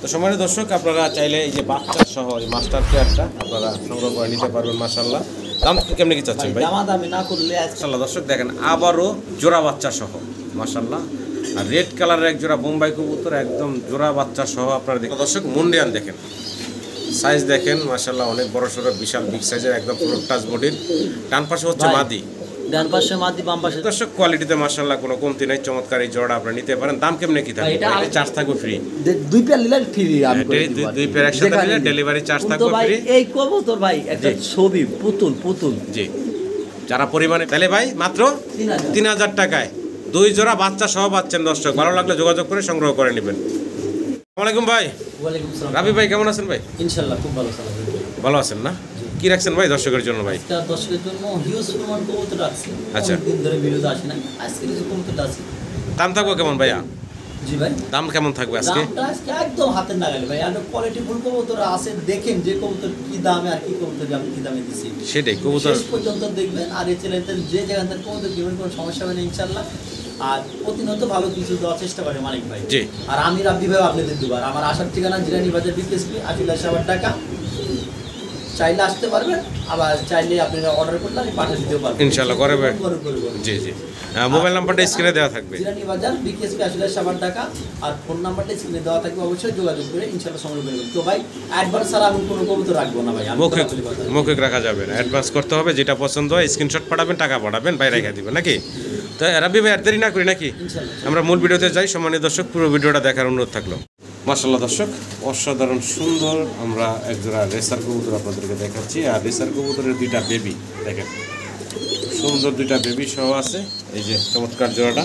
তো সম্মানিত দর্শক, আপনারা চাইলে এই যে বাচ্চা সহ এই মাস্টার পেয়ারটা আপনারা সংগ্রহ করে নিতে পারবেন। মাশাআল্লাহ, দাম কেমনি কি চাচ্ছেন ভাই? দামাদামি না করলে মাশাআল্লাহ দর্শক দেখেন, আবারও জোড়া বাচ্চা সহ মাশাআল্লাহ, আর রেড কালারের এক জোড়া বোম্বাই কবুতর একদম জোড়া বাচ্চা সহ আপনারা দেখেন। দর্শক মুন্ডিয়ান দেখেন, সাইজ দেখেন মাশাআল্লাহ, অনেক বড় সড়ো বিশাল বিগ সাইজের একদম পুরো টাচ বডির। ডান পাশে হচ্ছে মাদি, ডান পাশে মাদি, বাম পাশে। দর্শক কোয়ালিটিতে মাশাআল্লাহ কোনো কমতি নাই, চমৎকার এই জোড়া আপনারা নিতে পারেন। দাম কেমনে কি থাকবে? এটা চার্জ থাকবে ফ্রি, দুই পেয়ার নিলে ফ্রি। আমি দুই পেয়ার একসাথে নিলে ডেলিভারি চার্জ থাকবে ফ্রি। এই কবুতর ভাই একটা ছবি পুতুল জি, যারা পরিমাণে তাহলে ভাই মাত্র 3000 টাকায় দুই জোড়া বাচ্চা সহ পাচ্ছেন। দর্শক ভালো লাগলে যোগাযোগ করে সংগ্রহ করে নেবেন। আসসালামু আলাইকুম ভাই। ওয়ালাইকুম আসসালাম। রাবি ভাই কেমন আছেন ভাই? ইনশাআল্লাহ খুব ভালো আছি। ভালো আছেন না? কি রাখছেন ভাই দর্শকের জন্য? ভাই এটা দর্শকের জন্য হিউজ পরিমাণ কবুতর রাখছি। আচ্ছা, দিন ধরে ভিডিওতে আসে না, আজকে কিছু কবুতর আছে। দাম থাকবে কেমন ভাইয়া? জি ভাই, দাম কেমন থাকবে আজকে? দামটা আজকে একদম হাতের নাগালে ভাই। আর কোয়ালিটি ফুল কবুতর আছে, দেখেন যে কবুতর কি দামে আর কি কবুতর আমি কি দামে দিছি সেটাই কবুতর শেষ পর্যন্ত দেখবেন। আর এই চ্যানেলতে যে জায়গা থেকে কবুতর কিনবেন কোনো সমস্যা হবে না ইনশাআল্লাহ। আর প্রতিনিয়ত ভালো কিছু দেওয়ার চেষ্টা করে মানিক ভাই। জি, আর আমি রাব্বি ভাই আপনাদের দুবার। আমার আসার ঠিকানা জিরানি বাজার বিকেএসপি, আশিলাশ টাকা। চাইলে আসতে পারবেন, আবার চাইলে আপনারা অর্ডার করলে আমি পাঠিয়ে দিতে পারবো ইনশাআল্লাহ করে। জি জি, মোবাইল নাম্বারটা স্ক্রিনে দেওয়া থাকবে। জিরানি বাজার বিকেএসপি, আশিলাশ টাকা। আর ফোন নাম্বারটা স্ক্রিনে দেওয়া থাকবে, অবশ্যই যোগাযোগ করে ইনশাআল্লাহ সংগ্রহ করবেন। তো ভাই অ্যাডভান্স ছাড়া আমি কোনো কবুতর রাখবো না ভাই। মৌখিক রাখা যাবে না, অ্যাডভান্স করতে হবে। যেটা পছন্দ হয় স্ক্রিনশট পাঠাবেন, টাকা পাঠাবেন, ভাই রেখে দিবেন নাকি? তো রাবি ভাই আর দেরি না করি নাকি আমরা মূল ভিডিওতে যাই। সম্মানিত দর্শক, পুরো ভিডিওটা দেখার অনুরোধ থাকলো। মাশাআল্লাহ দর্শক, অসাধারণ সুন্দর আমরা একজোড়া রেসার কবুতর আপনাদেরকে দেখাচ্ছি। আর রেসার কবুতরের দুইটা বেবি দেখেন, সুন্দর দুইটা বেবি সহ আছে। এই যে চমৎকার জোড়াটা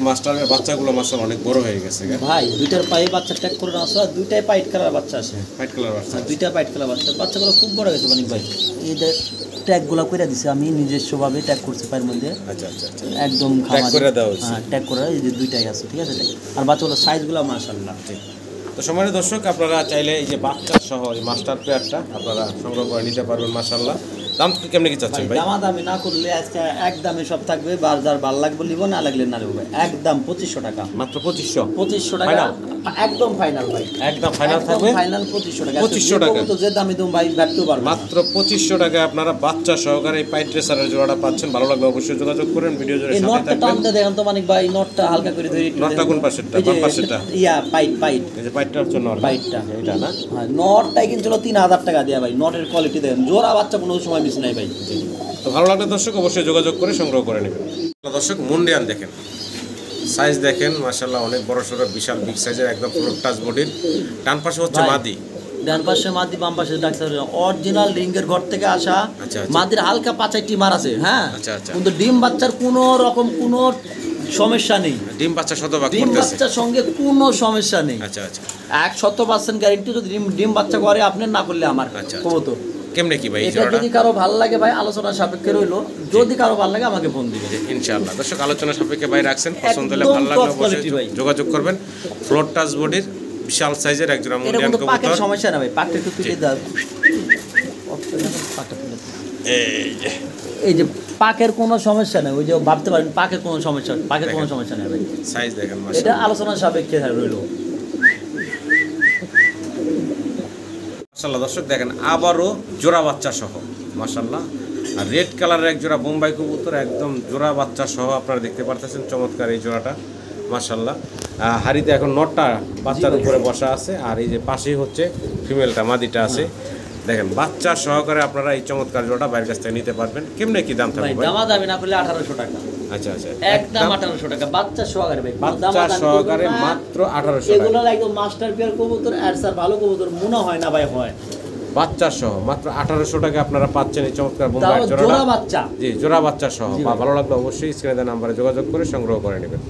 মাস্টারের বাচ্চাগুলো মাশাআল্লাহ অনেক বড় হয়ে গেছে ভাই। দুইটার পায়ে বাচ্চা ট্যাগ করে না আসলে, দুইটাই পাইট কালার বাচ্চা আছে। হোয়াইট কালার বাচ্চা, দুইটা পাইট কালার বাচ্চা। বাচ্চাগুলো খুব বড় গেছে মানিক ভাই। এই যে ট্যাগগুলো করে দিছি আমি নিজস্বভাবে, ট্যাগ করছি পায়ের মধ্যে। আচ্ছা আচ্ছা আচ্ছা, একদম ট্যাগ করে দাও। হ্যাঁ, ট্যাগ করে এই যে দুইটাই আছে, ঠিক আছে। আর বাচ্চাগুলোর সাইজগুলো মাশাআল্লাহ। তো সম্মানিত দর্শক, আপনারা চাইলে এই যে বাচ্চা সহ এই মাস্টার পেয়ারটা আপনারা সংগ্রহ করে নিতে পারবেন। মাশাআল্লাহ, দাম কেমনি কি চাচ্ছেন ভাই? দামাদামি না করলে আজকে একদমে সব থাকবে। বাজার ভালো লাগবে নিব, না লাগলে না নেব ভাই। একদম 2500 টাকা, মাত্র 2500 টাকা, একদম ফাইনাল ভাই। একদম ফাইনাল থাকবে, ফাইনাল 2500 টাকা। 2500 টাকা তো যে দামে দাম ভাই ব্যক্ত পারবে। মাত্র 2500 টাকায় আপনারা বাচ্চা সহকারে এই পাইট রেসারের জোড়াটা পাচ্ছেন। ভালো লাগলে অবশ্যই যোগাযোগ করেন। ভিডিও জুড়ে এই সাথে নটটা থাকবেন। টানতে দেখেন তো মানিক ভাই, নটটা হালকা করে ধরে একটু। নটটা কোন পাশেরটা? বাম পাশেরটা? ইয়া পাইট, এই যে পাইটটা হচ্ছে নট, পাইটটা এটা না? হ্যাঁ, নটটাই কিন্তু 3000 টাকা দেয়া ভাই। নটের কোয়ালিটি দেখেন, জোড়া বাচ্চা কোনো সময় মিস নাই ভাই। তো ভালো লাগলে দর্শক অবশ্যই যোগাযোগ করে সংগ্রহ করে নেবেন। দর্শক মুন্ডিয়ান দেখেন, সাইজ দেখেন মাশাআল্লাহ, অনেক বড় সড়ো বিশাল বিগ সাইজের একদম পুরো টাচ বডির। ডান পাশে হচ্ছে মাদি, ডান পাশে মাদি, বাম পাশে ডাক্তার। অরিজিনাল রিঙ্গের ঘর থেকে আসা মাদির হালকা পাঁচাই টিমার আছে। হ্যাঁ, কিন্তু ডিম বাচ্চার কোনো রকম কোনো সমস্যা নেই। ডিম বাচ্চা শতভাগ ডিম বাচ্চার সঙ্গে কোনো সমস্যা নেই। আচ্ছা আচ্ছা, 100% গ্যারান্টি। যদি ডিম বাচ্চা করে আপনি, না করলে আমার কবুতর। কেমনে কি ভাই? এটা যদি কারো ভালো লাগে ভাই, আলোচনা সাপেক্ষে রইলো। যদি কারো ভালো লাগে আমাকে ফোন দিবেন ইনশাআল্লাহ। দর্শক আলোচনা সাপেক্ষে ভাই রাখছেন, পছন্দ হলে ভালো লাগলে অবশ্যই যোগাযোগ করবেন। ফ্লোর টাচ বডির বিশাল সাইজের একজোড়া মুন্ডিয়ান কবুতর। পাকের সমস্যা না ভাই, পাকটা একটু তুলে দাও। এই যে পাকের কোনো সমস্যা নেই। ওই যে ভাবতে পারেন পাকের কোনো সমস্যা, পাকের কোনো সমস্যা নেই ভাই। সাইজ দেখেন, এটা আলোচনা সাপেক্ষে রইলো। মাশাআল্লাহ দর্শক দেখেন, আবারও জোড়া বাচ্চা সহ মাশাআল্লাহ, আর রেড কালারের এক জোড়া বোম্বাই কবুতর একদম জোড়া বাচ্চা সহ আপনারা দেখতে পারতেছেন। চমৎকার এই জোড়াটা মাশাআল্লাহ। হাড়িতে এখন নটটা বাচ্চার উপরে বসা আছে, আর এই যে পাশেই হচ্ছে ফিমেলটা, মাদিটা আছে। দেখেন বাচ্চা সহকারে আপনারা এই চমৎকার জোড়াটা বাইরের কাছ থেকে নিতে পারবেন। কেমনে কি দাম থাকবে ভাই? দামাদামি না করলে 1800 টাকা। আচ্ছা আচ্ছা, একদম 1800 টাকা বাচ্চা সহকারে ভাই। বাচ্চা সহকারে মাত্র 1800 টাকা। এগুলো একদম মাস্টার পেয়ার কবুতর। আর স্যার ভালো কবুতর মনে হয় না ভাই, হয় বাচ্চা সহ মাত্র 1800 টাকা আপনারা পাচ্ছেন এই চমৎকার বোম্বাই জোড়া বাচ্চা। জি, জোড়া বাচ্চা সহ। ভালো লাগলে অবশ্যই স্ক্রিনে দেওয়া নম্বরে যোগাযোগ করে সংগ্রহ করে নেবেন।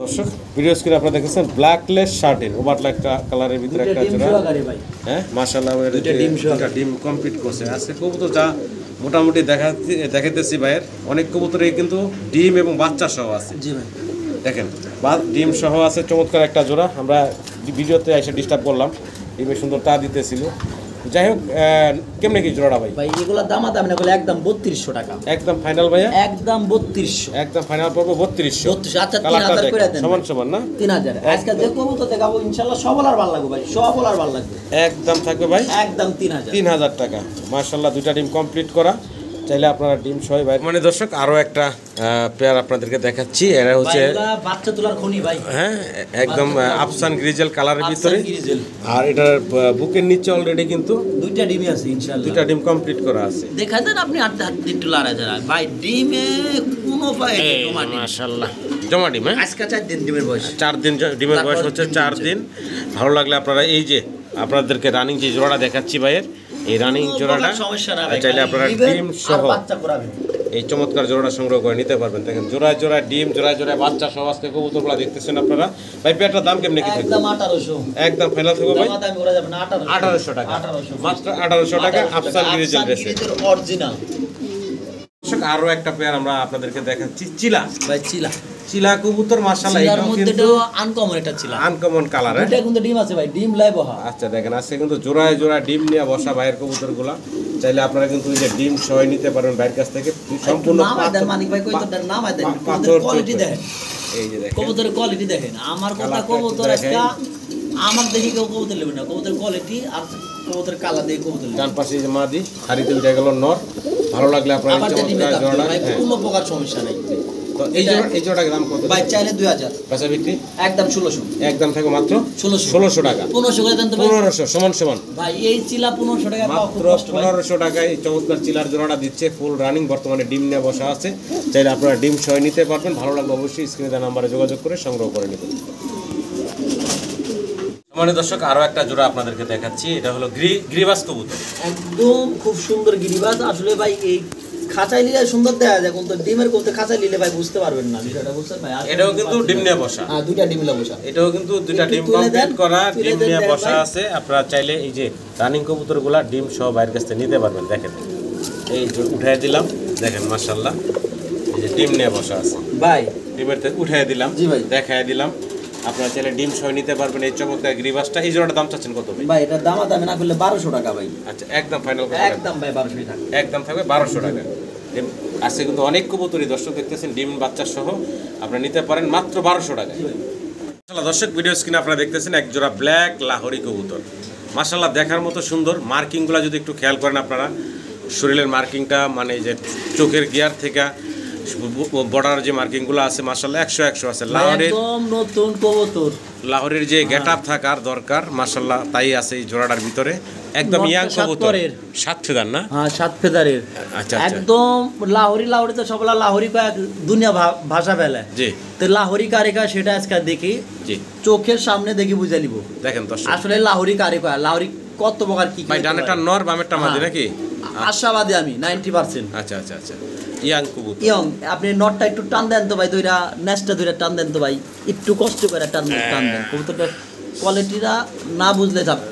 দর্শক ভিডিও স্ক্রিনে আপনারা দেখেছেন ব্ল্যাকলেস শার্টিন ওভারলাইট কালারের ভিতরে একটা জোড়া। হ্যাঁ মাশাআল্লাহ, এটা ডিম কমপ্লিট করছে আজকে কবুতর। যা মোটামুটি দেখাইতেছি ভাইয়ের, অনেক কবুতরই কিন্তু ডিম এবং বাচ্চা সহ আছে। জি ভাই দেখেন, ডিম সহ আছে চমৎকার একটা জোড়া। আমরা ভিডিওতে এসে ডিস্টার্ব করলাম, ডিমের সুন্দর তা দিতেছিল। যাই হোক কেমনে কি জোড়াটা ভাই? ভাই এগুলা দামাদামি না বলে একদম 3200 টাকা। একদম ফাইনাল ভাইয়া? একদম 3200। একদম ফাইনাল পড়বো 3200। 3200। আচ্ছা 3000 করে দেন। সমান সমান না? 3000। আজকে যে কবুতর দেখাবো ইনশাআল্লাহ সব আর ভালো লাগবে ভাই, সব আর ভালো লাগবে। একদম থাকবে ভাই একদম 3000। 3000 টাকা। মাশাআল্লাহ দুইটা ডিম কমপ্লিট করা, চাইলে আপনারা ডিম সবাই ভাই। মানে দর্শক আরো একটা পেয়ার আপনাদেরকে দেখাচ্ছি। এরা হচ্ছে বাচ্চা তোলার খনি ভাই। হ্যাঁ একদম আফসান গ্রিজেল কালারের ভিতরে, আর এটার বুকের নিচে অলরেডি কিন্তু দুইটা ডিমই আছে ইনশাআল্লাহ। দুইটা ডিম কমপ্লিট করা আছে। দেখা দেন আপনি হাত একটু লড়াই যারা ভাই ডিমে কোনো পায় জমা ডিম। মাশাআল্লাহ জমা ডিম। আজকে 4 দিন ডিমের বয়স। 4 দিন ডিমের বয়স হচ্ছে 4 দিন। ভালো লাগলে আপনারা এই যে আপনাদেরকে রানিং যে জোড়াটা দেখাচ্ছি ভাইয়ের, এই রানিং জোড়াটা চাইলে আপনারা ডিম সহ এই চমৎকার জোড়াটা সংগ্রহ করে নিতে পারবেন। দেখেন জোড়ায় জোড়ায় ডিম, জোড়ায় জোড়ায় বাচ্চা সহ আজকে কবুতরগুলো দেখতেছেন আপনারা। ভাই পেয়ারটার দাম কেমনে কি থাকবে? একদম 1800। একদম ফাইনাল থাকবে ভাই দাম ওরা যাবে না 1800 টাকা। মাত্র 1800 টাকা আফসান গ্রিজেল রেসে অরিজিনাল। দর্শক আরো একটা পেয়ার আমরা আপনাদেরকে দেখাচ্ছি, চিলা ভাই চিলা। চিলা কবুতর মাশাআল্লাহ এর মধ্যে তো আনকমন এটা ছিল, আনকমন কালার। এটা কিন্তু ডিম আছে ভাই, ডিম লাই বহা। আচ্ছা দেখেন আজকে কিন্তু জোড়ায় জোড়ায় ডিম নিয়ে বসা ভাইয়ের কবুতরগুলা, চাইলে আপনারা কিন্তু এই যে ডিম সহ নিতে পারবেন ভাইয়ের কাছ থেকে। সম্পূর্ণ মানিক ভাই কইতোটার নাম আই দেন, কোয়ালিটি দেখেন, এই যে দেখেন কবুতরের কোয়ালিটি দেখেন। আমার কথা কবুতর আজকে আমার দেখি কেউ কবুতর নেবে না, কবুতরের কোয়ালিটি আর কবুতরের কালার দেখে কবুতর। ডান পাশে যে মাদি হাড়িতে উঠে গেল নর। ভালো লাগলে আপনারা এই চমৎকার জোড়াটা কোনো প্রকার সমস্যা নাই। তো এই জোড়াটার দাম কত ভাই? চাইলে 2000, বেচা বিক্রি একদম 1600। একদম থাকবে মাত্র 1600 টাকা। 1500 করে দেন তো ভাই। 1500 সমান সমান ভাই এই চিলা 1500 টাকা পাওয়া খুব মাত্র কষ্ট ভাই। 1500 টাকায় এই চমৎকার চিলার জোড়াটা দিচ্ছে, ফুল রানিং, বর্তমানে ডিম নিয়ে বসা আছে। চাইলে আপনারা ডিম সহ নিতে পারবেন। ভালো লাগবে অবশ্যই স্ক্রিনে দেওয়া নাম্বারে যোগাযোগ করে সংগ্রহ করে নেবেন। মানে দর্শক আরো একটা জোড়া আপনাদেরকে দেখাচ্ছি, এটা হলো গিরিবাজ কবুতর। একদম খুব সুন্দর গিরিবাজ। আসলে ভাই এই খাঁচায় নিলে সুন্দর দেখা যায়, কিন্তু ডিমের কবুতর খাঁচায় নিলে ভাই বুঝতে পারবেন না বিষয়টা, বুঝছেন ভাই? এটাও কিন্তু ডিম নিয়ে বসা। হ্যাঁ দুইটা ডিম নিয়ে বসা। এটাও কিন্তু দুইটা ডিম কমপ্লিট করা, ডিম নিয়ে বসা আছে। আপনারা চাইলে এই যে রানিং কবুতরগুলা ডিম সহ বাইরের কাছ থেকে নিতে পারবেন। দেখেন এই যে উঠাই দিলাম, দেখেন মাশাআল্লাহ এই যে ডিম নিয়ে বসা আছে ভাই, ডিমের থেকে উঠাই দিলাম, জি ভাই দেখাই দিলাম। আপনারা চাইলে ডিম সহ নিতে পারবেন এই চমৎকার গিরিবাজটা। এই জোড়াটার দাম চাচ্ছেন কত ভাই? ভাই এটা দামাদামি না করলে 1200 টাকা ভাই। আচ্ছা একদম ফাইনাল একদম ভাই 1200 টাকা, একদম থাকবে 1200 টাকা। ডিম আজকে কিন্তু অনেক কবুতরই দর্শক দেখতেছেন ডিম বাচ্চা সহ আপনারা নিতে পারেন মাত্র 1200 টাকায়। মাশাআল্লাহ দর্শক ভিডিও স্ক্রিনে আপনারা দেখতেছেন এক জোড়া ব্ল্যাক লাহোরি কবুতর। মাশাআল্লাহ দেখার মতো সুন্দর। মার্কিংগুলো যদি একটু খেয়াল করেন আপনারা, শরীরের মার্কিংটা মানে যে চোখের গিয়ার থেকে বর্ডার যে মার্কিংগুলো আছে মাশাআল্লাহ 100 আছে। লাহোরের একদম নতুন কবুতর, লাহোরের যে গেটআপ থাকার দরকার মাশাআল্লাহ তাই আছে এই জোড়াটার ভিতরে। একদম ইয়াং কবুতর, 7 ফেদার না? হ্যাঁ 7 ফেদারের। আচ্ছা একদম লাহোরি তো সবলা লাহোরি কয় দুনিয়া ভাষা ফেলে। জি তো লাহোরি কারিকা সেটা আজকে দেখি, জি চোখের সামনে দেখি বুঝে নিব। দেখেন দর্শক আসলে লাহোরি কারিকা, লাহোরি কত প্রকার কি ভাই, ডানেরটা নর বামেরটা মাদি নাকি? আশাবাদী আমি 90%। আচ্ছা আচ্ছা আচ্ছা ইয়াং কবুতর। ইয়ং, আপনি নটটা একটু টান দেন তো ভাই, দুইটা নেসটা দুইটা টান দেন তো ভাই, একটু কষ্ট করে টান দেন। কবুতরটার কোয়ালিটিটা না বুঝলে যাবে।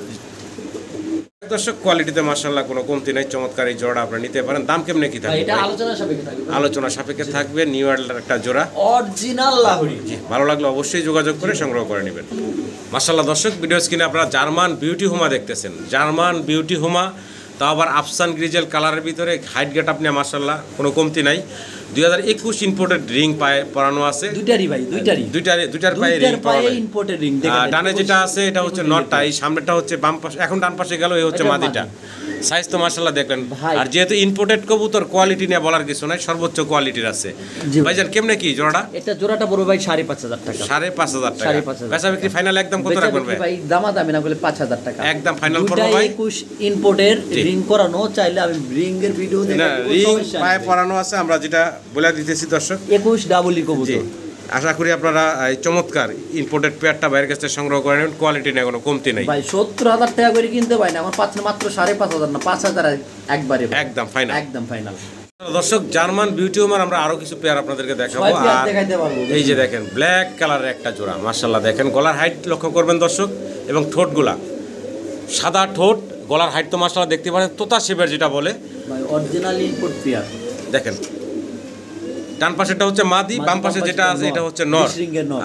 দর্শক কোয়ালিটিতে মাশাআল্লাহ কোনো কমতি নাই, চমৎকার এই জোড়া আপনারা নিতে পারেন। দাম কেমনে কি থাকবে? এটা আলোচনা সাপেক্ষে থাকবে, আলোচনা সাপেক্ষে থাকবে। নিউ ওয়ার্ল্ডের একটা জোড়া অরিজিনাল লাহোরি। জি ভালো লাগলে অবশ্যই যোগাযোগ করে সংগ্রহ করে নেবেন। মাশাআল্লাহ দর্শক ভিডিও স্ক্রিনে আপনারা জার্মান বিউটি হোমা দেখতেছেন। জার্মান বিউটি হোমা, তাও আবার আফসান গ্রিজেল কালারের ভিতরে, হাইট গেট আপনি মাশাআল্লাহ কোনো কমতি নাই। 2021 ইম্পোর্টেড রিং পায়ে পরানো আছে। দুইটারই ভাই, দুইটার পায়ে রিং পরানো। Imported ring. ডানে যেটা আছে এটা হচ্ছে নটটা, এই সামনেটা হচ্ছে বাম পাশে, এখন ডান পাশে গেল এই হচ্ছে মাদিটা। সাইজ তো মাশাআল্লাহ দেখলেন। আর যেহেতু ইম্পোর্টেড কবুতর, কোয়ালিটি নিয়ে বলার কিছু নাই, সর্বোচ্চ কোয়ালিটির আছে। ভাইজান কেমনে কি জোড়াটা? এটা জোড়াটা পড়বে ভাই 5500 টাকা। 5500 টাকা। বেচা বিক্রি ফাইনাল একদম কত রাখবেন ভাই? দামাদামি না করলে 5000 টাকা একদম ফাইনাল করব ভাই। 21 ইম্পোর্টের রিং করানো, চাইলে আমি রিং এর ভিডিও না, রিং পায়ে পরানো আছে, আমরা যেটা বলে দিতেছি দর্শক 21 ডাবল কবুতর। আশা করি আপনারা এই চমৎকার ইম্পোর্টেড পেয়ারটা বাইরের কাছে সংগ্রহ করে নেবেন। কোয়ালিটি নিয়ে কোনো কমতি নাই ভাই। 70000 টাকা করে কিনতে পাই না, আমার মাত্র 5500 না 5000 একবারে একদম ফাইনাল, একদম ফাইনাল। দর্শক জার্মান বিউটি হোমার আমরা আরো কিছু পেয়ার আপনাদেরকে দেখাবো। আর এই যে দেখেন ব্ল্যাক কালারের একটা জোড়া মাশাআল্লাহ, দেখেন গলার হাইট লক্ষ্য করবেন দর্শক, এবং ঠোঁটগুলা সাদা ঠোঁট, গলার হাইট তো মাশাআল্লাহ দেখতে পারেন তোতা শেপের যেটা বলে ভাই, অরিজিনাল ইম্পোর্ট পেয়ার। দেখেন ডান পাশেটা হচ্ছে মাদি, বাম পাশে যেটা আছে এটা হচ্ছে নর,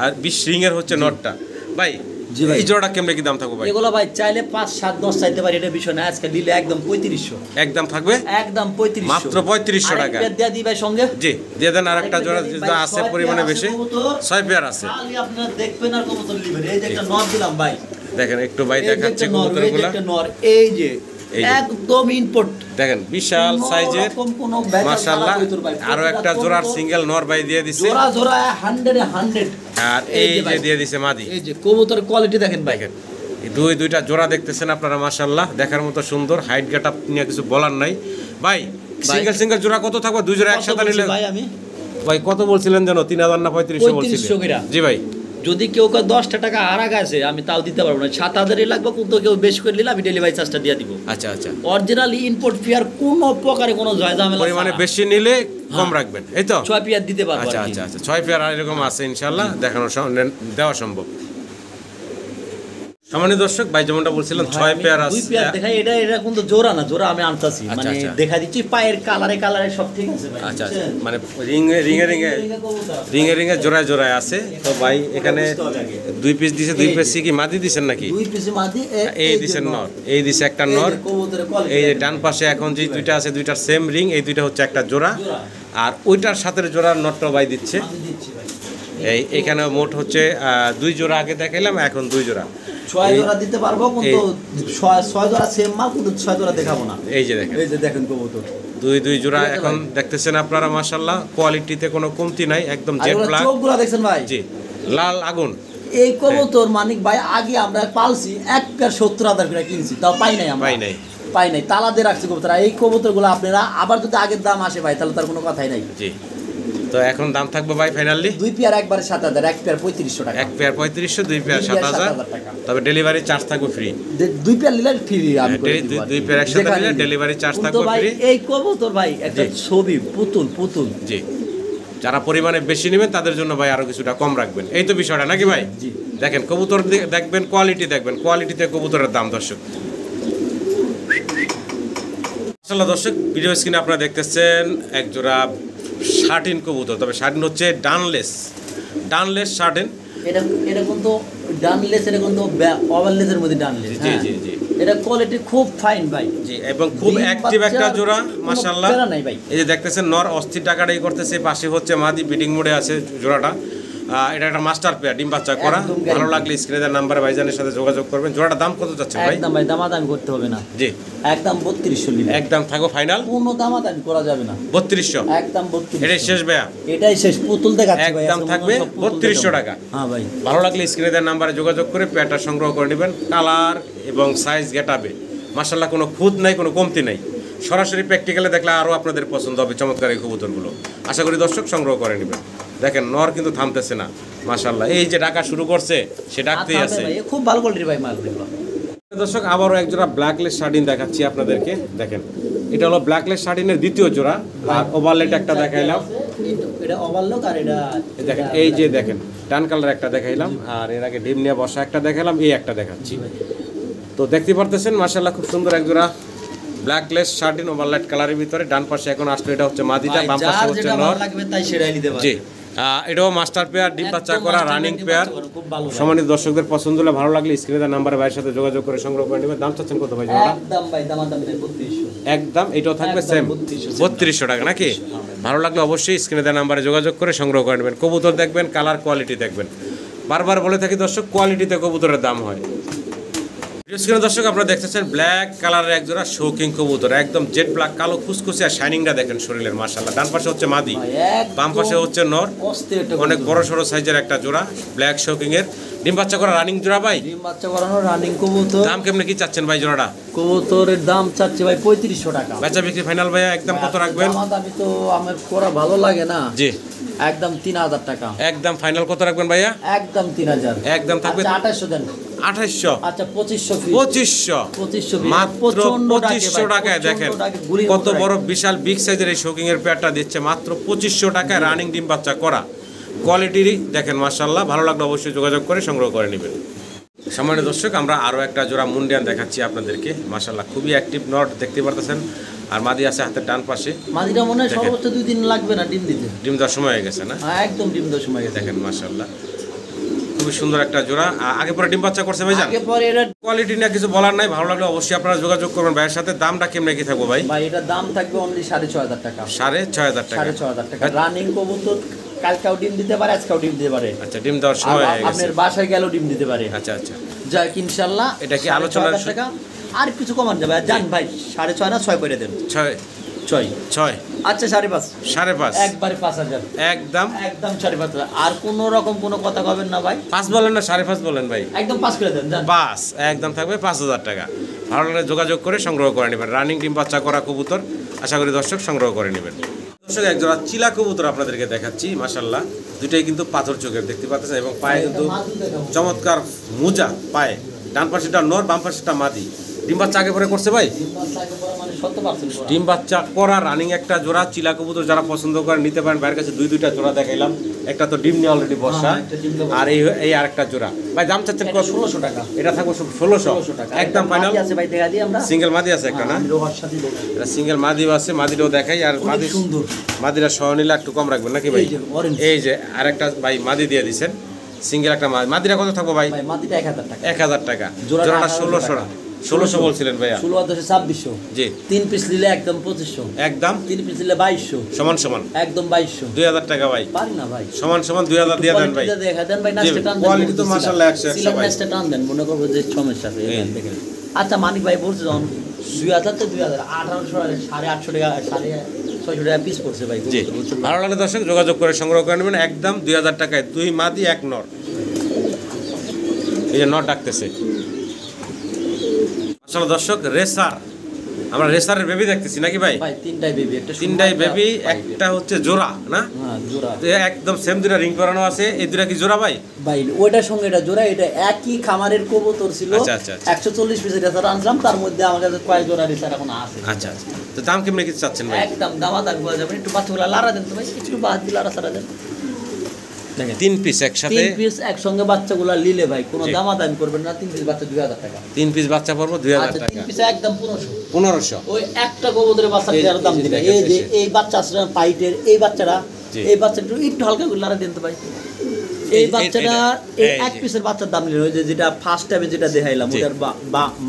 আর 20 রিং এর হচ্ছে নরটা। ভাই জি ভাই। এই জোড়াটা কেমনে কি দাম থাকবে ভাই? এগুলো ভাই চাইলে 5 7 10 চাইতে পারি, এটা বিষয় না। আজকে দিলে একদম 3500, একদম থাকবে একদম 3500, মাত্র 3500 টাকা। আরেকটা দিয়ে দিই ভাই সঙ্গে। জি দিয়ে দেন আরেকটা জোড়া যেটা আছে পরিমাণে বেশি, 6 পেয়ার আছে। খালি আপনারা দেখবেন আর কবুতর নেবেন। এই যে একটা নর দিলাম ভাই, দেখেন একটু ভাই এই যে দেখাচ্ছে একটা নর, এই যে কবুতরগুলো। একটা নর, এই যে এই যে। একদম ইম্পোর্ট, দেখেন বিশাল সাইজের মাশাআল্লাহ। আরো একটা জোড়ার সিঙ্গেল নর ভাই দিয়ে দিছে, জোড়া জোড়া 100 এ 100। আর এই যে দিয়ে দিছে মাদি। এই যে কবুতরের কোয়ালিটি দেখেন ভাই, দেখেন এই দুইটা জোড়া দেখতেছেন আপনারা, মাশাআল্লাহ দেখার মতো সুন্দর। হাইট গেটআপ নিয়ে কিছু বলার নাই ভাই। সিঙ্গেল জোড়া কত থাকবে? দুই জোড়া একসাথে নিলে ভাই আমি ভাই কত বলছিলেন যেন 3000 না 3500 বলছিলেন? 3500 জি ভাই। যদি কেউ 10টা টাকা আরাগ আছে আমি তাও দিতে পারবো না, 7000-ই লাগবে। কিন্তু কেউ বেশি করে নিলে আমি ডেলিভারি চার্জটা দিয়ে দিব। আচ্ছা আচ্ছা, অরিজিনাল ইম্পোর্ট পিয়ার কোনো প্রকারে কোনো ঝামেলা পরিমাণে বেশি নিলে কম রাখবেন, এই তো? 6 পিয়ার দিতে পারবো। আচ্ছা আচ্ছা আচ্ছা, 6 পেয়ার আর এরকম আছে ইনশাআল্লাহ, দেখানো দেওয়া সম্ভব। সামান্য দর্শক ভাই যেমনটা বলছিলাম 6 পেয়ার আছে। 2 পেয়ার দেখাই, এটা কিন্তু জোড়া না, জোড়া আমি আনতাছি, আচ্ছা, মানে আচ্ছা। দেখা দিচ্ছি পায়ের কালারে সব ঠিক আছে ভাই। আচ্ছা আচ্ছা, মানে রিঙে জোড়ায় আছে। তো ভাই এখানে 2 পিস দিছে, 2 পিস কি মাদি দিছেন নাকি? 2 পিস মাদি, এই দিছেন নর, এই দিছে একটা নর। এই যে ডান পাশে এখন যে দুইটা আছে, দুইটার সেম রিং, এই দুইটা হচ্ছে একটা জোড়া। আর ওইটার সাথে জোড়ার নটটা ভাই দিচ্ছে। এখানে মোট হচ্ছে 2 জোড়া আগে দেখাইলাম, এখন 2 জোড়া। 6 জোড়া দিতে পারবো, কিন্তু 6 জোড়া সেম মাল, কিন্তু 6 জোড়া দেখাবো না। এই যে দেখেন, এই যে দেখেন কবুতর 2 জোড়া এখন দেখতেছেন আপনারা, মাশাআল্লাহ কোয়ালিটিতে কোনো কমতি নাই, একদম জেড ব্ল্যাক। চোখগুলো দেখছেন ভাই, জি লাল আগুন। এই কবুতর মানিক ভাই আগে আমরা পালছি, এক পেয়ার 70,000 করে কিনছি, তাও পাই নাই আমরা, পাই নাই, তালা দিয়ে রাখছি কবুতর। এই কবুতরগুলো আপনারা আবার যদি আগের দাম আসে ভাই, তাহলে তার কোনো কথাই নাই। জি, তো এখন দাম থাকবে ভাই ফাইনালি 2 পেয়ার একবারে 7000, এক পেয়ার 3500 টাকা, এক পেয়ার 3500, 2 পেয়ার 7000 টাকা। তবে ডেলিভারি চার্জ থাকবে ফ্রি। 2 পেয়ার নিলে ফ্রি, আমি করে দিব। 2 পেয়ার একসাথে নিলে ডেলিভারি চার্জ থাকবে ভাই ফ্রি। এই কবুতর ভাই একটা ছবি পুতুল। জি, যারা পরিমাণে বেশি নেবেন তাদের জন্য ভাই আরো কিছুটা কম রাখবেন, এই তো বিষয়টা নাকি ভাই? জি। দেখেন কবুতর দেখবেন, কোয়ালিটি দেখবেন, কোয়ালিটিতে কবুতরের দাম দর্শক। আসলে দর্শক ভিডিও স্ক্রিনে আপনারা দেখতেছেন এক জোড়া শার্টিন কবুতর, তবে শার্টিন হচ্ছে ডানলেস শার্টিন। এটা কিন্তু ডানলেস, এটা কিন্তু ওভারলেসের মধ্যে ডানলেস। জি জি জি, এটা কোয়ালিটি খুব ফাইন ভাই। জি, এবং খুব অ্যাক্টিভ একটা জোড়া মাশাআল্লাহ। নাই ভাই, এই যে দেখতেছেন নর অস্থির টাকাটাই করতেছে, পাশে হচ্ছে মাদি বিডিং মোডে আছে জোড়াটা। এটা একটা মাস্টার পেয়ার, ডিম বাচ্চা করা। ভালো লাগলে স্ক্রিনে দেওয়া নাম্বারে ভাইজানের সাথে যোগাযোগ করবেন। জোড়াটার দাম কত যাচ্ছে ভাই? একদম ভাই দামাদামি করতে হবে না। জি, একদম 3200 নিলে একদম থাকো ফাইনাল, কোনো দামাদামি করা যাবে না। 3200 একদম 3200, এটাই শেষ ভাইয়া, এটাই শেষ। পুতুল দেখাচ্ছি ভাই, একদম থাকবে 3200 টাকা। হ্যাঁ ভাই, ভালো লাগলে স্ক্রিনে দেওয়া নাম্বারে যোগাযোগ করে পেয়ারটা সংগ্রহ করে নেবেন। কালার এবং সাইজ গেটাবে মাশাআল্লাহ কোনো খুঁত নাই, কোনো কমতি নাই। সরাসরি প্র্যাকটিক্যালে দেখলে আরও আপনাদের পছন্দ হবে চমৎকার এই কবুতরগুলো। আশা করি দর্শক সংগ্রহ করে নেবেন। দেখেন নর কিন্তু থামতেছে না মাশাআল্লাহ, এই যে ডাকা শুরু করছে সে ডাকতেই আছে। খুব ভালো কোয়ালিটির ভাই মাল দেখলো। দর্শক আবারও এক জোড়া ব্ল্যাকলেস শার্টিন দেখাচ্ছি আপনাদেরকে। দেখেন এটা হলো ব্ল্যাকলেস শার্টিনের দ্বিতীয় জোড়া, আর ওভারলেট একটা দেখাইলাম। এটা ওভারলক, আর এটা দেখেন এই যে দেখেন টান কালার একটা দেখাইলাম, আর এর আগে ডিম নিয়ে বসা একটা দেখাইলাম, এই একটা দেখাচ্ছি। তো দেখতে পারতেছেন মাশাআল্লাহ খুব সুন্দর এক জোড়া ব্ল্যাকলেস শার্টিন ওভারলাইট কালারের ভিতরে। ডান পাশে এখন আসলে এটা হচ্ছে মাদিটা, বাম পাশে হচ্ছে নর। জি, এটাও মাস্টার পেয়ার, ডিম বাচ্চা করা রানিং পেয়ার। সম্মানিত দর্শকদের পছন্দ হলে ভালো লাগলে স্ক্রিনে দেওয়া নাম্বারে ভাইয়ের সাথে যোগাযোগ করে সংগ্রহ করে নেবেন। দাম চাচ্ছেন কত ভাই জোড়া? একদম ভাই দামাদাম 3200, একদম এটাও থাকবে সেম 3200 টাকা নাকি? ভালো লাগলে অবশ্যই স্ক্রিনে দেওয়া নাম্বারে যোগাযোগ করে সংগ্রহ করে নেবেন। কবুতর দেখবেন, কালার কোয়ালিটি দেখবেন। বারবার বলে থাকি দর্শক, কোয়ালিটিতে কবুতরের দাম হয়। স্ক্রিনে দর্শক আপনারা দেখতেছেন ব্ল্যাক কালারের এক জোড়া শৌকিং কবুতর, একদম জেড ব্ল্যাক, কালো খুসখুসে আর শাইনিংটা দেখেন শরীরের মাশাআল্লাহ। ডান পাশে হচ্ছে মাদি, বাম পাশে হচ্ছে নর। অনেক বড় সড়ো সাইজের একটা জোড়া ব্ল্যাক শৌকিং এর, ডিম বাচ্চা করা রানিং জোড়া ভাই। ডিম বাচ্চা করানো রানিং কবুতর। দাম কেমনে কি চাচ্ছেন ভাই জোড়াটা? কবুতরের দাম চাচ্ছি ভাই 3500 টাকা। বেচা বিক্রি ফাইনাল ভাইয়া একদম কত রাখবেন? দামাদামি তো আমার করা ভালো লাগে না। জি, একদম 3000 টাকা। একদম ফাইনাল কত রাখবেন ভাইয়া? একদম 3000। একদম থাকবে 2800 দেন। 2800, আচ্ছা 2500 2500 মাত্র 2500 টাকায়। দেখেন কত বড় বিশাল বিগ সাইজের এই শৌকিং এর পেয়ারটা দিচ্ছে মাত্র 2500 টাকায়, রানিং ডিম বাচ্চা করা। কোয়ালিটিরই দেখেন মাশাআল্লাহ। ভালো লাগলে অবশ্যই যোগাযোগ করে সংগ্রহ করে নেবেন। সামান্য দর্শক আমরা আরও একটা জোড়া মুন্ডিয়ান দেখাচ্ছি আপনাদেরকে। মাশাআল্লাহ খুবই অ্যাক্টিভ নট দেখতে পারতেছেন, আর মাদি আছে হাতের ডান পাশে। মাদিটা মনে হয় সর্বোচ্চ 2 দিন লাগবে না ডিম দিতে। ডিম দেওয়ার সময় হয়ে গেছে না? একদম ডিম দেওয়ার সময় গেছে। দেখেন মাশাআল্লাহ খুবই সুন্দর একটা জোড়া। আগে পরে ডিম বাচ্চা করছে ভাইজান? আগে পরে এটা কোয়ালিটি নিয়ে কিছু বলার নাই, ভালো লাগলে অবশ্যই আপনারা যোগাযোগ করবেন ভাইয়ের সাথে। দামটা কেমনে কি থাকবো ভাই? ভাই এটার দাম থাকবে অনলি 6,500 টাকা। 6,500 টাকা। 6,500 টাকা। রানিং কবুতর কালকেও ডিম দিতে পারে, আজকেও ডিম দিতে পারে। আচ্ছা, ডিম দেওয়ার সময় হয়ে গেছে। আপনার বাসায় গেলেও ডিম দিতে পারে। আচ্ছা আচ্ছা, যাক ইনশাআল্লাহ। এটা কি আলোচনার টাকা আর কিছু কমান যাবে? জান ভাই 6.5 না 6 করে দেন। 6 আচ্ছা 5.5। 5.5 একবারে 5,000 একদম। একদম 5.5। আর কোনো রকম কোনো কথা কবেন না ভাই। 5 বলেন না 5.5 বলেন ভাই? একদম 5 করে দেন। জান 5 একদম থাকবে 5,000 টাকা। ভালো লাগলে যোগাযোগ করে সংগ্রহ করে নেবেন। রানিং ডিম বাচ্চা করা কবুতর, আশা করি দর্শক সংগ্রহ করে নেবেন। দর্শক একজোড়া চিলা কবুতর আপনাদেরকে দেখাচ্ছি, মাশাআল্লাহ দুইটাই কিন্তু পাথর চোখের দেখতে পাচ্ছেন, এবং পায়ে কিন্তু চমৎকার মোজা পায়ে। ডান পাশেটা নর, বাম পাশেটা মাদি। ডিম বাচ্চা আগে পরে করছে ভাই? ডিম বাচ্চা করা রানিং একটা জোড়া চিলা কবুতর যারা পছন্দ করেন নিতে পারেন। ভাইয়ের কাছে দুইটা জোড়া দেখাইলাম, একটা তো ডিম নিয়ে অলরেডি বসা, আর এই আরেকটা জোড়া। ভাই দাম চাচ্ছেন কত? 1600 টাকা। এটা থাকবো 1600 টাকা একদম ফাইনাল। আছে ভাই, দেখা দিই আমরা। সিঙ্গেল মাদি আছে একটা না? এটা সিঙ্গেল মাদি আছে, মাদিটাও দেখাই। আর মাদি সুন্দর, মাদিরা সহ নিলে একটু কম রাখবেন নাকি ভাই? এই যে আরেকটা ভাই মাদি দিয়ে দিছেন, সিঙ্গেল একটা মাদিরা কত থাকবো ভাই? মাদিটা 1000 টাকা। 1000 টাকা জোড়াটা। 1600 1600 বলছিলেন ভাইয়া? 16,2600। জি। 3 পিস নিলে একদম 2500। একদম 3 পিস নিলে 2200। সমান সমান একদম 2200। 2000 টাকা ভাই? পারি না ভাই। সমান সমান 2000 দিয়ে দেন ভাই। দেখা দেন ভাই, নাচটা টান দেন। কোয়ালিটি তো মাশাআল্লাহ 100 ভাই। নাচটা টান দেন, মনে করব যে সমস্যা আছে দেখেন। আচ্ছা মানিক ভাই বলছে যখন 2000 তো 2000 1800 850 টাকা 650 টাকা পিস পড়ছে ভাই। জি, ভালো লাগলে দর্শক যোগাযোগ করে সংগ্রহ করে নেবেন একদম 2000 টাকায়। 2 মাদি 1 নর। এই যে নর ডাকতেছে আসলে দর্শক। রেসার, আমরা রেসারের বেবি দেখতেছি নাকি ভাই? ভাই তিনটাই বেবি, তিনটাই বেবি, একটা হচ্ছে জোড়া না? হ্যাঁ জোড়া একদম সেম, দুটা রিং করানো আছে। এই দুটা কি জোড়া ভাই? ভাই ওইটার সঙ্গে এটা জোড়া, এটা একই খামারের কবুতর ছিল। আচ্ছা আচ্ছা, 140 পিস রেসার আনলাম, তার মধ্যে আমার কাছে কয়েক জোড়া রেসার এখন আছে। আচ্ছা আচ্ছা, তো দাম কেমনে কি চাচ্ছেন ভাই? একদম দামাদার বলা যাবে, একটু বাচ্চাগুলো লারা দেন তো ভাই, একটু বাদ দিয়ে লারা সারা দেন। দেখেন 3 পিস একসাথে, 3 পিস একসঙ্গে বাচ্চাগুলো নিলে ভাই কোনো দামাদামি করবেন না। 3 পিস বাচ্চা 2000 টাকা। 3 পিস বাচ্চা পড়বো 2000 টাকা। 3 পিস একদম 1500। 1500 ওই একটা কবুতরের বাচ্চা এর দাম দিবে। এই যে এই বাচ্চা আছে পাইটের, এই বাচ্চাটা, এই বাচ্চাটা একটু হালকা করে লারা দেন তো ভাই। এই বাচ্চাটা এই এক পিসের বাচ্চার দাম নিল, ওই যে যেটা ফার্স্ট টাইমে যেটা দেখাইলাম, ওটার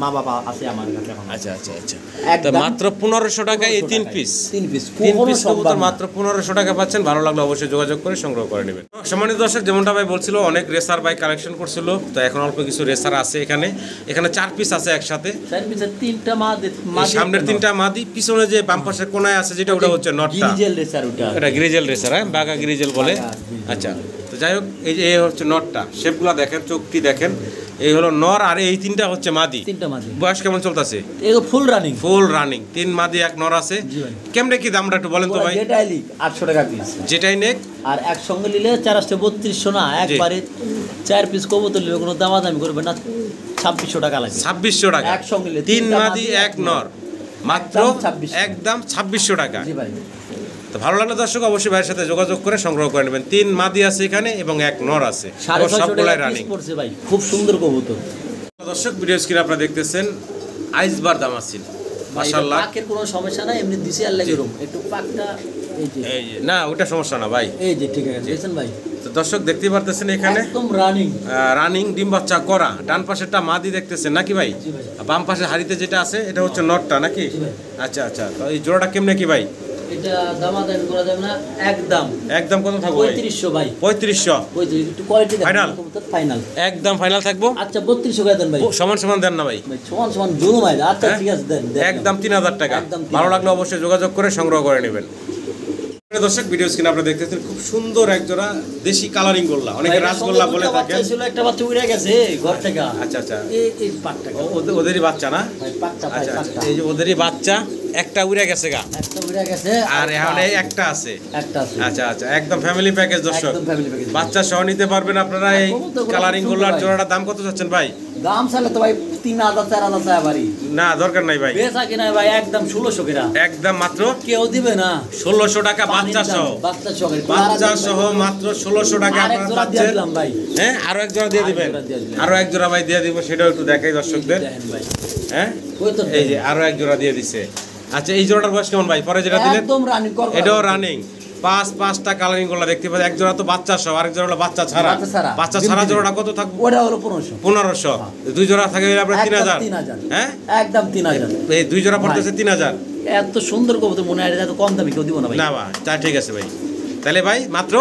মা বাবা আছে আমার কাছে এখন। আচ্ছা আচ্ছা আচ্ছা, তো মাত্র 1500 টাকায় এই 3 পিস। 3 পিস কবুতর মাত্র 1500 টাকা পাচ্ছেন। ভালো লাগলে অবশ্যই যোগাযোগ করে সংগ্রহ করে নেবেন। সম্মানিত দর্শক, যেমনটা ভাই বলছিল অনেক রেসার ভাই কালেকশন করছিল, তো এখন অল্প কিছু রেসার আছে এখানে। এখানে 4 পিস আছে একসাথে। 4 পিসের 3টা মাদি, সামনের 3টা মাদি, পিছনে যে বাম পাশের কোণায় আছে যেটা, ওটা হচ্ছে নটটা। গ্রিজেল রেসার ওটা। এটা গ্রিজেল রেসার, হ্যাঁ বাগা গ্রিজেল বলে। আচ্ছা, তো যাই হোক, এই যে এই হচ্ছে নটটা, শেপগুলো দেখেন, চোখটি দেখেন। এই হলো নর, আর এই 3টা হচ্ছে মাদি। 3টা মাদি। বয়স কেমন চলতেছে? এগো ফুল রানিং। ফুল রানিং, 3 মাদি 1 নর আছে। কেমনে কি দামটা একটু বলেন তো ভাই? যেটাই লিখ 800 টাকা পিস। যেটাই নেক, আর একসঙ্গে নিলে 432 না, একবারে 4 পিস কবুতর নিলে কোনো দামাদামি করবে না, 2600 টাকা লাগে। 2600 টাকা একসঙ্গে নিলে 3 মাদি 1 নর, মাত্র একদম 2600 টাকা। জি ভাই। তো ভালো লাগলে দর্শক অবশ্যই ভাইয়ের সাথে যোগাযোগ করে সংগ্রহ করে নেবেন। 3 মাদি আছে এখানে এবং 1 নর আছে, সবগুলাই রানিং। ভাই খুব সুন্দর কবুতর। দর্শক ভিডিও স্ক্রিনে আপনারা দেখতেছেন আইসবার দামাসিল, মাশাআল্লাহ। পাকের কোনো সমস্যা নাই, এমনি দিছি আর লাগে রুম একটু পাকটা এই যে না, ওটা সমস্যা না ভাই, এই যে ঠিক আছে দেখছেন ভাই। তো দর্শক দেখতেই পারতেছেন এখানে একদম রানিং রানিং ডিম বাচ্চা করা। ডান পাশেরটা মাদি দেখতেছেন নাকি ভাই? বাম পাশে হাড়িতে যেটা আছে এটা হচ্ছে নটটা নাকি? আচ্ছা আচ্ছা, তো এই জোড়াটা কেমনে কি ভাই? এটা দামাদামি করা যাবে না, একদম একদম কত থাকবে? 3500 ভাই। 3500 একটু কোয়ালিটি দেন। ফাইনাল ফাইনাল একদম ফাইনাল থাকবো। আচ্ছা 3200 করে দেন ভাই। সমান সমান দেন না ভাই? সমান সমান জুম ভাই। আচ্ছা ঠিক আছে দেন একদম 3000 টাকা। ভালো লাগলে অবশ্যই যোগাযোগ করে সংগ্রহ করে নেবেন। দর্শক ভিডিও স্ক্রিনে আপনারা দেখতেছেন খুব সুন্দর এক জোড়া দেশি কালারিং গোল্লা, অনেকে রাসগোল্লা বলে থাকে। ছিল একটা বাচ্চা উড়ে গেছে ঘর থেকে। আচ্ছা আচ্ছা, এই পাটটা ওদেরই বাচ্চা না? ভাই পাটটা ভাই আচ্ছা পাটটা। এই যে ওদেরই বাচ্চা, একটা উড়ে গেছে গা, একটা উড়ে গেছে আর এখন একটা আছে। একটা আছে। আচ্ছা আচ্ছা, একদম ফ্যামিলি প্যাকেজ দর্শক, একদম ফ্যামিলি প্যাকেজ। বাচ্চা সহ নিতে পারবেন আপনারা। এই কালারিং গোল্লার জোড়াটার দাম কত চাচ্ছেন ভাই? দাম চাইলে তো ভাই 3000 4000 টাকা বাড়ি। না দরকার নাই ভাই, বেচা কিনা ভাই একদম 1600 টাকা। একদম মাত্র কেউ দিবে না 1600 টাকা বাচ্চা সহ। বাচ্চা সহ মাত্র 1600 টাকা আপনারা পাচ্ছেন ভাই। হ্যাঁ, আরো এক জোড়া দিয়ে দিবেন। আরো এক জোড়া ভাই দিয়ে দিব, সেটাও একটু দেখাই দর্শকদের। হ্যাঁ এই যে আরো এক জোড়া দিয়ে দিছে। আচ্ছা এই জোড়াটার বয়স কেমন ভাই? পরে যেটা দিলেন একদম রানিং করব, এটাও রানিং। 5টা কালারিং গোল্লা দেখতে পাচ্ছেন, এক জোড়া তো বাচ্চা সহ, আরেক জোড়া হলো বাচ্চা ছাড়া। বাচ্চা ছাড়া জোড়াটা কত থাকবে? ওটা হলো 1500। 1500। দুই জোড়া থাকে আপনার 3000। হ্যাঁ একদম 3000। এই দুই জোড়া পড়তেছে 3000। এত সুন্দর কবুতর মনে হয় এত কম দামে কেউ দিব না ভাই। না ভাই, তা ঠিক আছে ভাই। তাহলে ভাই মাত্র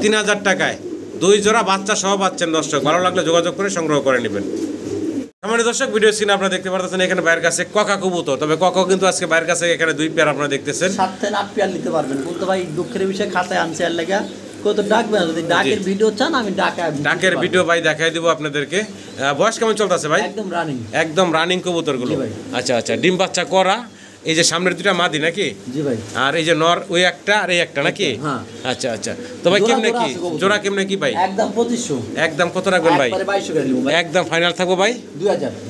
3000 টাকায় দুই জোড়া বাচ্চা সহ পাচ্ছেন দর্শক। ভালো লাগলে যোগাযোগ করে সংগ্রহ করে নেবেন। আমার দর্শক ভিডিও স্ক্রিনে আপনারা দেখতে পাচ্ছেন এখানে বাইরের কাছে কক কবুতর, তবে কক কিন্তু আজকে বাইরের কাছে এখানে 2 পেয়ার আপনারা দেখতেছেন। 7 থেকে 8 পেয়ার নিতে পারবেন। বলতে ভাই দুঃখের বিষয় খাতায় আনছে আর লাগা কত ডাকবে না, যদি ডাকের ভিডিও চান আমি ডাকের ভিডিও ভাই দেখাই দিব আপনাদেরকে। বয়স কেমন চলতেছে ভাই? একদম রানিং কবুতরগুলো। আচ্ছা আচ্ছা, ডিম বাচ্চা করা। এই যে সামনের দুটা মাদি নাকি? জি ভাই। আর এই যে নর ওই একটা আর এই একটা নাকি? হ্যাঁ। আচ্ছা আচ্ছা, তো ভাই কেমনে কি জোড়া কেমনে কি ভাই? একদম 2500। একদম কত রাখবেন ভাই? একবারে 2200 করে নিব ভাই। একদম ফাইনাল থাকবো ভাই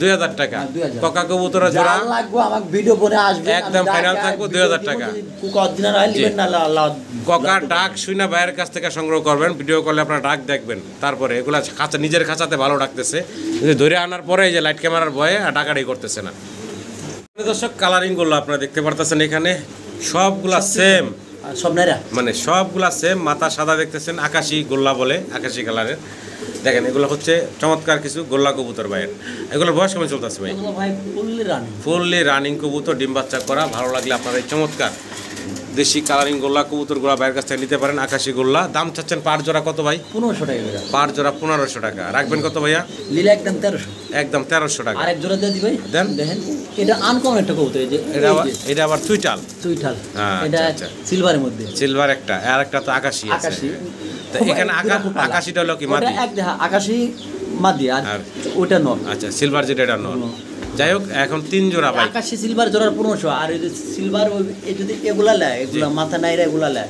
2000 টাকা। কোকা কবুতরের জোড়া যা লাগবে আমাকে ভিডিও বনে আসবে, একদম ফাইনাল থাকবো 2000 টাকা। কোকা অরিজিনাল আইল নেবেন না আল্লাহ। কোকার ডাক শুনে ভাইয়ের কাছ থেকে সংগ্রহ করবেন, ভিডিও করলে আপনারা ডাক দেখবেন, তারপরে এগুলা খাঁচা নিজের খাঁচাতে ভালো ডাকতেছে, কিন্তু ধরে আনার পরে এই যে লাইট ক্যামেরার ভয়ে আর ডাকাডাকি করতেছে না। দর্শক কালারিং গুলো আপনারা দেখতে পারতেছেন এখানে সবগুলা সেম, সব নাইরা মানে সবগুলা সেম, মাথা সাদা দেখতেছেন, আকাশি গোল্লা বলে, আকাশি কালারের। দেখেন এগুলো হচ্ছে চমৎকার কিছু গোল্লা কবুতর ভাইয়ের। এগুলোর বয়স কেমন চলতেছে ভাই? ভাই ফুললি রানিং কবুতর, ডিম বাচ্চা করা। ভালো লাগলে আপনারা এই চমৎকার দেশি কালারিং গোল্লা কবুতর গোলা বাইরের কাছ থেকে নিতে পারেন। আকাশি গোল্লা দাম চাচ্ছেন পার জোড়া কত ভাই? 1500 টাকা। পার জোড়া 1500 টাকা। রাখবেন কত ভাইয়া? লিলে একদম 1300। একদম 1300 টাকা। আরেক জোড়া দিয়ে দিবেন। দেন দেখেন এটা আনকমন একটা কবুতর, এই যে এটা আবার চুইটাল। হ্যাঁ, এটা সিলভারের মধ্যে। সিলভার একটা, আর একটা তো আকাশি আছে। তো এখানে আকাশিটা হলো কি মাদি? আকাশি মাদি আর ওটা নর। আচ্ছা, সিলভার যেটা এটা নর। যাই হোক, এখন 3 জোড়া ভাই। আকাশি সিলভার জোড়ার 1500। আর এই যে সিলভার যদি এগুলা লেয়, এগুলা মাথা নাইরা এগুলা লেয়,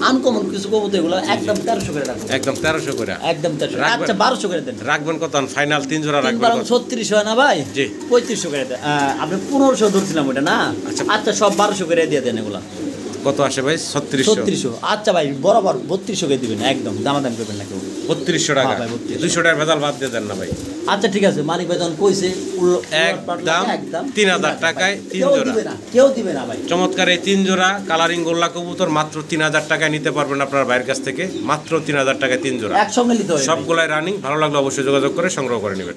আনকমন কিছু কবুতর এগুলা একদম 1300 করে রাখবেন। একদম 1300 করে। একদম 1300। আচ্ছা 1200 করে দেন। রাখবেন কত? ফাইনাল 3 জোড়া রাখবেন কত? 3600 হয় না ভাই? জি 3500 করে দেন। আপনি 1500 ধরছিলাম ওটা না? আচ্ছা সব 1200 করে দিয়ে দেন। এগুলা কত আসে ভাই? 3600। আচ্ছা ভাই বরাবর 3200 করে দিবেন, একদম দামাদাম করবেন না কেউ। 3200 টাকা। 200 টাকা ভেজাল বাদ দিয়ে দেন না ভাই। আচ্ছা ঠিক আছে, মালিক ভাই যখন কইছে একদম 3000 টাকায় 3 জোড়া। কেউ দিবে না ভাই। চমৎকার এই 3 জোড়া কালারিং গোল্লা কবুতর মাত্র 3000 টাকায় নিতে পারবেন আপনার বাইরের কাছ থেকে। মাত্র 3000 টাকায় 3 জোড়া একসঙ্গে নিতে হবে। সবগুলাই রানিং। ভালো লাগলে অবশ্যই যোগাযোগ করে সংগ্রহ করে নেবেন।